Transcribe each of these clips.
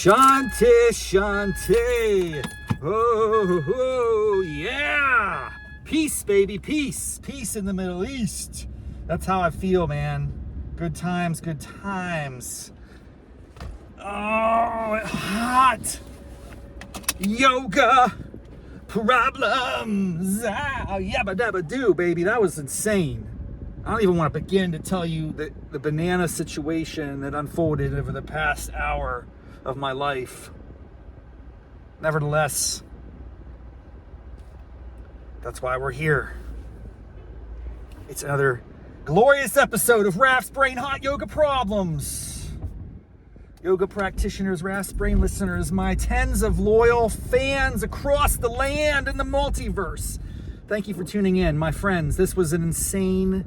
Shanti, Shanti. Oh, yeah. Peace, baby, peace. Peace in the Middle East. That's how I feel, man. Good times, good times. Oh, it's hot. Yoga problems. Yabba dabba do, baby. That was insane. I don't even want to begin to tell you the banana situation that unfolded over the past hour of my life. Nevertheless, that's why we're here. It's another glorious episode of Raff's Brain Hot Yoga Problems. Yoga practitioners, Raff's Brain listeners, my tens of loyal fans across the land and the multiverse. Thank you for tuning in, my friends. This was an insane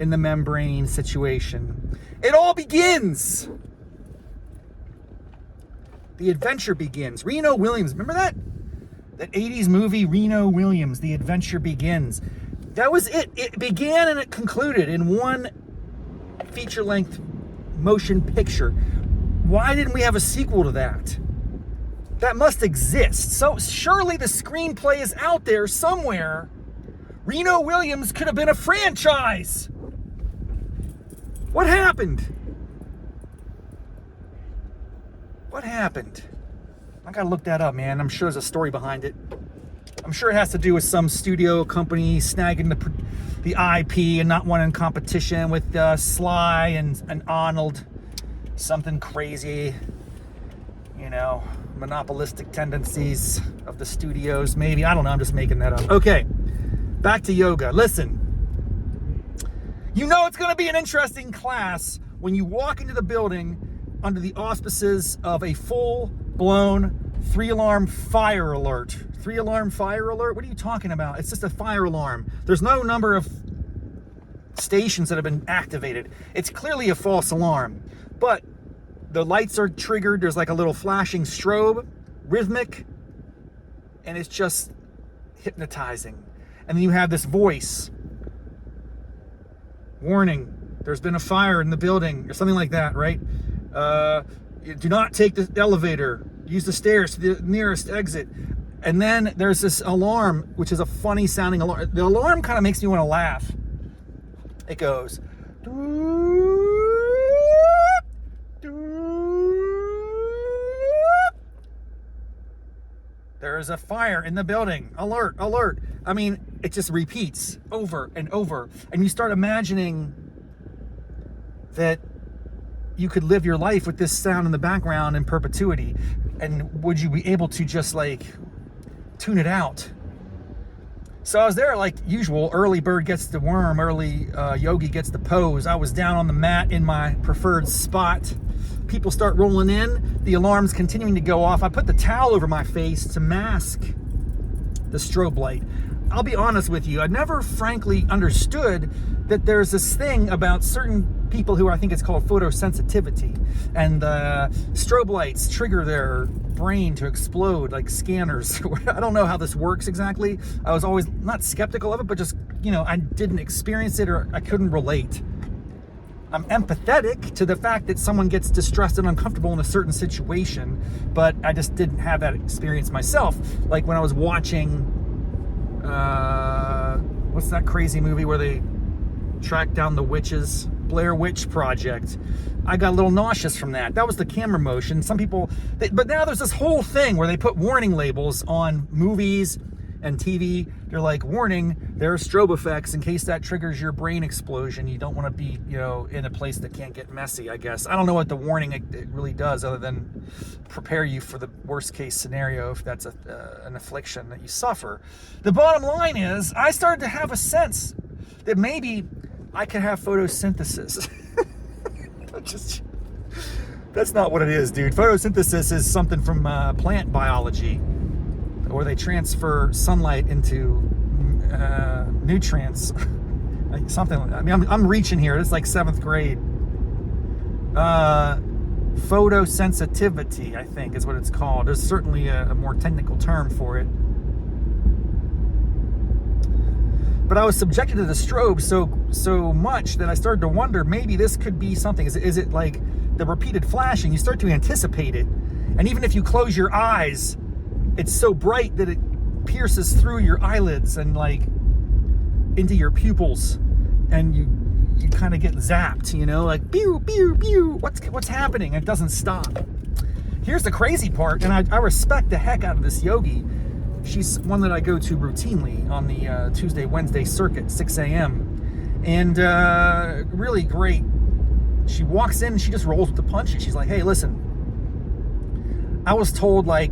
in the membrane situation. It all begins. The adventure begins. Reno Williams, remember that 80s movie, Reno Williams, The Adventure Begins? That was it. It began and it concluded in one feature-length motion picture. Why didn't we have a sequel to that? That must exist. So surely the screenplay is out there somewhere. Reno Williams could have been a franchise. What happened? What happened? I gotta look that up, man. I'm sure there's a story behind it. I'm sure it has to do with some studio company snagging the IP and not wanting competition with Sly and Arnold. Something crazy, you know, monopolistic tendencies of the studios, maybe. I don't know. I'm just making that up. Okay, back to yoga. Listen, you know it's going to be an interesting class when you walk into the building under the auspices of a full-blown 3-alarm fire alert. 3-alarm fire alert? What are you talking about? It's just a fire alarm. There's no number of stations that have been activated. It's clearly a false alarm. But the lights are triggered. There's like a little flashing strobe, rhythmic, and it's just hypnotizing. And then you have this voice. Warning, there's been a fire in the building, or something like that, right? Do not take the elevator. Use the stairs to the nearest exit. And then there's this alarm, which is a funny sounding alarm. The alarm kind of makes me want to laugh. It goes, there is a fire in the building. Alert, alert. I mean, it just repeats over and over. And you start imagining that you could live your life with this sound in the background in perpetuity. And would you be able to just like tune it out? So I was there like usual. Early bird gets the worm. Early yogi gets the pose. I was down on the mat in my preferred spot. People start rolling in. The alarm's continuing to go off. I put the towel over my face to mask the strobe light. I'll be honest with you. I never frankly understood that there's this thing about certain people who I think it's called photosensitivity. And strobe lights trigger their brain to explode like scanners. I don't know how this works exactly. I was always not skeptical of it, but just, you know, I didn't experience it or I couldn't relate. I'm empathetic to the fact that someone gets distressed and uncomfortable in a certain situation, but I just didn't have that experience myself. Like when I was watching, what's that crazy movie where they track down the witches? Blair Witch Project. I got a little nauseous from that. That was the camera motion. Some people, but now there's this whole thing where they put warning labels on movies and TV. They're like, warning, there are strobe effects in case that triggers your brain explosion. You don't want to be, you know, in a place that can't get messy, I guess. I don't know what the warning it really does other than prepare you for the worst case scenario if that's an affliction that you suffer. The bottom line is, I started to have a sense that maybe I could have photosynthesis. That's not what it is, dude. Photosynthesis is something from plant biology, where they transfer sunlight into nutrients. Like something. I mean, I'm reaching here. It's like 7th grade. Photosensitivity, I think, is what it's called. There's certainly a more technical term for it. But I was subjected to the strobe so much that I started to wonder, maybe this could be something. Is it like the repeated flashing? You start to anticipate it, And even if you close your eyes, it's so bright that it pierces through your eyelids and like into your pupils, and you kind of get zapped, you know, like pew pew pew. What's happening? It doesn't stop. Here's the crazy part, and I respect the heck out of this yogi. She's one that I go to routinely on the Tuesday, Wednesday circuit, 6 a.m. And really great. She walks in and she just rolls with the punches. She's like, hey, listen, I was told like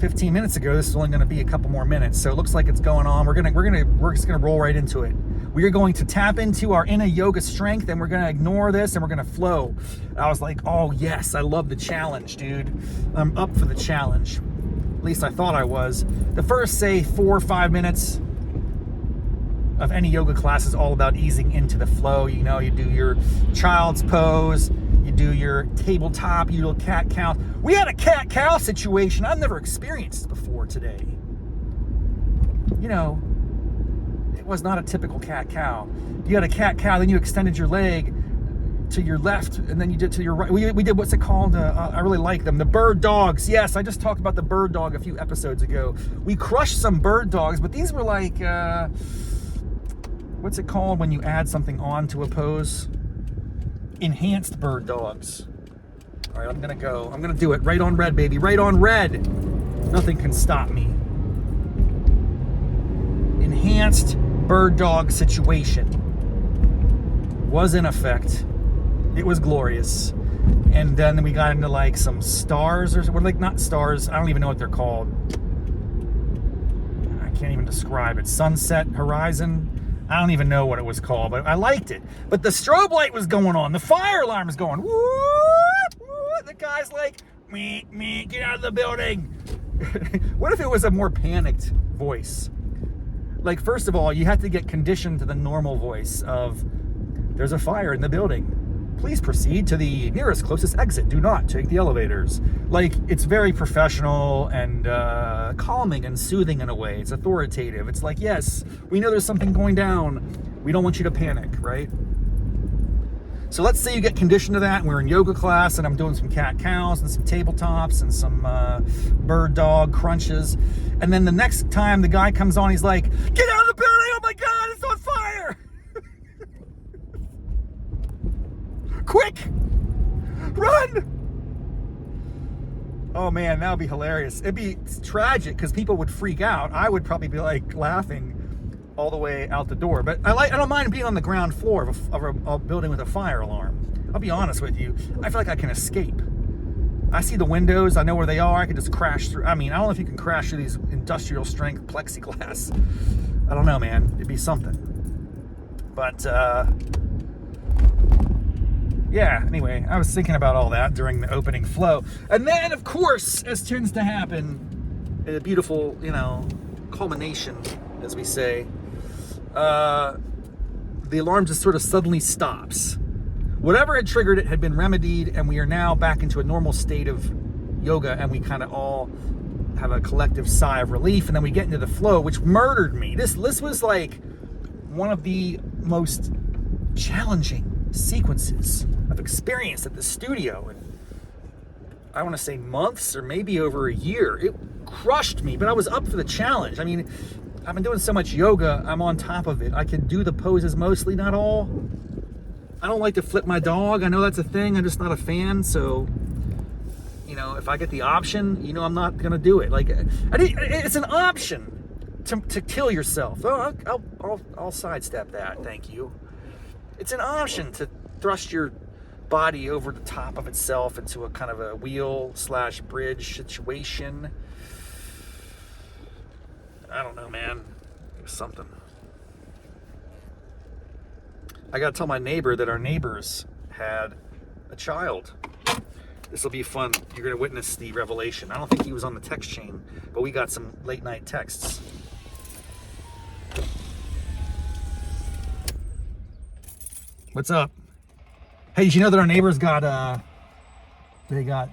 15 minutes ago this is only going to be a couple more minutes, so it looks like it's going on. We're just gonna roll right into it. We are going to tap into our inner yoga strength, and we're going to ignore this, and we're going to flow. I was like, oh yes, I love the challenge, dude. I'm up for the challenge. At least I thought I was. The first, say, 4 or 5 minutes of any yoga class is all about easing into the flow. You know, you do your child's pose, you do your tabletop, you do a cat-cow. We had a cat-cow situation. I've never experienced before today. You know, it was not a typical cat-cow. You had a cat-cow, then you extended your leg to your left, and then you did to your right. We did, what's it called? I really like them. The bird dogs. Yes, I just talked about the bird dog a few episodes ago. We crushed some bird dogs, but these were like, what's it called when you add something on to a pose? Enhanced bird dogs. All right, I'm going to go. I'm going to do it. Right on red, baby. Right on red. Nothing can stop me. Enhanced bird dog situation was in effect. It was glorious. And then we got into like some stars, or like not stars, I don't even know what they're called. I can't even describe it. Sunset horizon. I don't even know what it was called, but I liked it. But the strobe light was going on. The fire alarm was going. Whoop, whoop. The guy's like, me, get out of the building. What if it was a more panicked voice? Like, first of all, you have to get conditioned to the normal voice of, there's a fire in the building. Please proceed to the nearest closest exit. Do not take the elevators. Like, it's very professional and calming and soothing in a way. It's authoritative. It's like, yes, we know there's something going down. We don't want you to panic, right? So let's say you get conditioned to that, and we're in yoga class, and I'm doing some cat-cows and some tabletops and some bird dog crunches. And then the next time the guy comes on, he's like, get out of the building! Oh my God, it's on fire! Quick! Run! Oh man, that would be hilarious. It'd be tragic because people would freak out. I would probably be like laughing all the way out the door. But I don't mind being on the ground floor of a building with a fire alarm. I'll be honest with you. I feel like I can escape. I see the windows. I know where they are. I can just crash through. I mean, I don't know if you can crash through these industrial strength plexiglass. I don't know, man. It'd be something. But, yeah, anyway, I was thinking about all that during the opening flow. And then, of course, as tends to happen, a beautiful, you know, culmination, as we say, the alarm just sort of suddenly stops. Whatever had triggered it had been remedied, and we are now back into a normal state of yoga, and we kind of all have a collective sigh of relief, and then we get into the flow, which murdered me. This was like one of the most challenging sequences I've experienced at the studio in, I want to say, months or maybe over a year. It crushed me, but I was up for the challenge. I mean, I've been doing so much yoga, I'm on top of it. I can do the poses mostly, not all. I don't like to flip my dog. I know that's a thing. I'm just not a fan. So, you know, if I get the option, you know, I'm not gonna do it. Like, it's an option to kill yourself. Oh, I'll sidestep that. Thank you. It's an option to thrust your body over the top of itself into a kind of a wheel/bridge situation. I don't know, man. It was something. I gotta tell my neighbor that our neighbors had a child. This will be fun. You're gonna witness the revelation. I don't think he was on the text chain, but we got some late night texts. What's up? Hey, did you know that our neighbors they got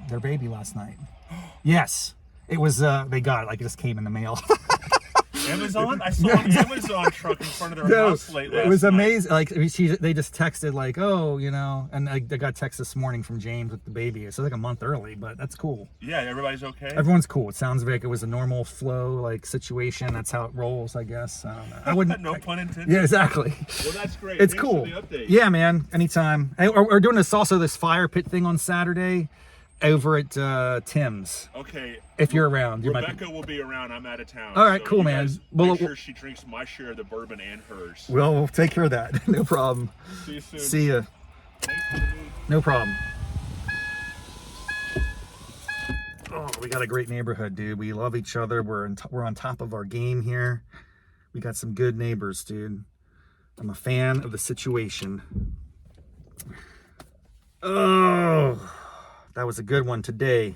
their baby last night? Yes. It was, they got it, like it just came in the mail. Amazon? I saw an Amazon truck in front of their house late last night. It was amazing. Like they just texted like, oh, you know, and I got text this morning from James with the baby. It's like a month early, but that's cool. Yeah, everybody's okay? Everyone's cool. It sounds like it was a normal flow, like situation. That's how it rolls, I guess. I don't know. I wouldn't. No pun intended. Yeah, exactly. Well, that's great. It's Thanks cool. for the update. Yeah, man. Anytime. Hey, we're doing this fire pit thing on Saturday over at Tim's. Okay. If you're around, Rebecca will be around. I'm out of town. All right, so cool, man. Make sure she drinks my share of the bourbon and hers. Well, we'll take care of that. No problem. See you soon. See ya. Thanks for the news. No problem. Oh, we got a great neighborhood, dude. We love each other. We're on top of our game here. We got some good neighbors, dude. I'm a fan of the situation. Oh, that was a good one today.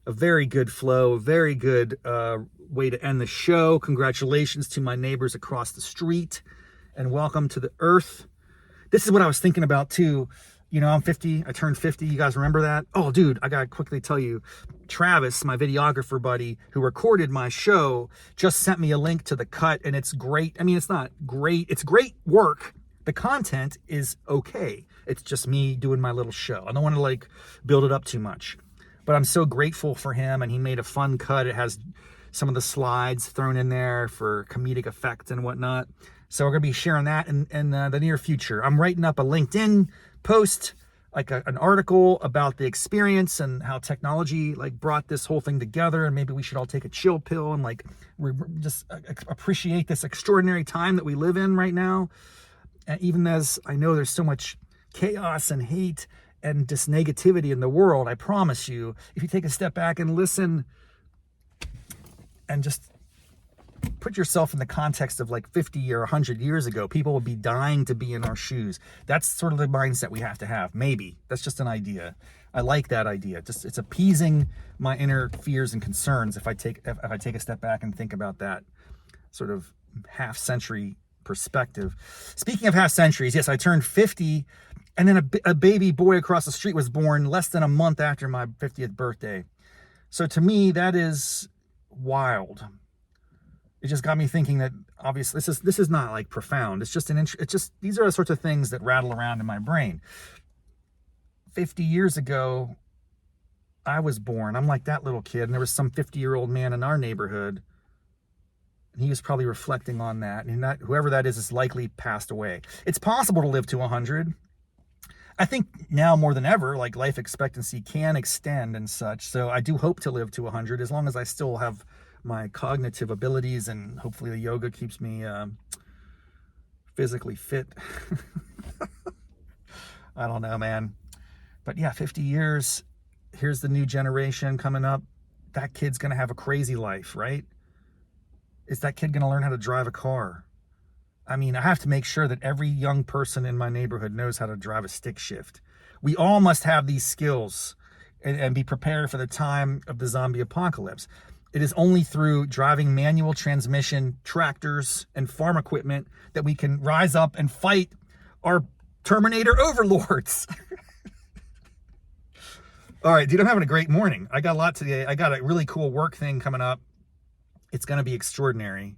A very good flow, a very good way to end the show. Congratulations to my neighbors across the street, and welcome to the earth. This is what I was thinking about too. You know, I'm 50. I turned 50. You guys remember that? Oh, dude, I gotta quickly tell you, Travis, my videographer buddy who recorded my show, just sent me a link to the cut, and it's great. I mean, it's not great. It's great work. The content is okay. It's just me doing my little show. I don't want to like build it up too much. But I'm so grateful for him, and he made a fun cut. It has some of the slides thrown in there for comedic effect and whatnot. So we're going to be sharing that in the near future. I'm writing up a LinkedIn post, like an article about the experience and how technology like brought this whole thing together, and maybe we should all take a chill pill and like just appreciate this extraordinary time that we live in right now. And even as I know there's so much chaos and hate and just negativity in the world, I promise you, if you take a step back and listen and just put yourself in the context of like 50 or 100 years ago, people would be dying to be in our shoes. That's sort of the mindset we have to have. Maybe that's just an idea. I like that idea. Just it's appeasing my inner fears and concerns if I take a step back and think about that sort of half century perspective. Speaking of half centuries, yes, I turned 50, and then a baby boy across the street was born less than a month after my 50th birthday. So to me, that is wild. It just got me thinking that obviously this is not like profound. It's just these are the sorts of things that rattle around in my brain. 50 years ago, I was born. I'm like that little kid, and there was some 50-year-old man in our neighborhood. And he was probably reflecting on that, and whoever that is likely passed away. It's possible to live to 100. I think now more than ever, like life expectancy can extend and such. So I do hope to live to 100 as long as I still have my cognitive abilities, and hopefully the yoga keeps me physically fit. I don't know, man. But yeah, 50 years, here's the new generation coming up. That kid's going to have a crazy life, right? Is that kid going to learn how to drive a car? I mean, I have to make sure that every young person in my neighborhood knows how to drive a stick shift. We all must have these skills and be prepared for the time of the zombie apocalypse. It is only through driving manual transmission tractors and farm equipment that we can rise up and fight our Terminator overlords. All right, dude, I'm having a great morning. I got a lot today. I got a really cool work thing coming up. It's going to be extraordinary.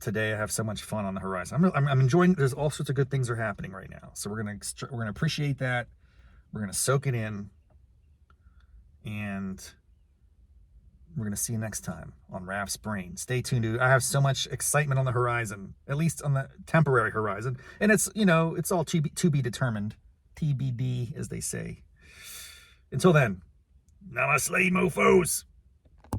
Today I have so much fun on the horizon. I'm enjoying. There's all sorts of good things are happening right now. So we're gonna appreciate that. We're gonna soak it in, and we're gonna see you next time on Raff's Brain. Stay tuned, dude. I have so much excitement on the horizon, at least on the temporary horizon, and it's it's all to be determined, TBD as they say. Until then, namaste, mofos.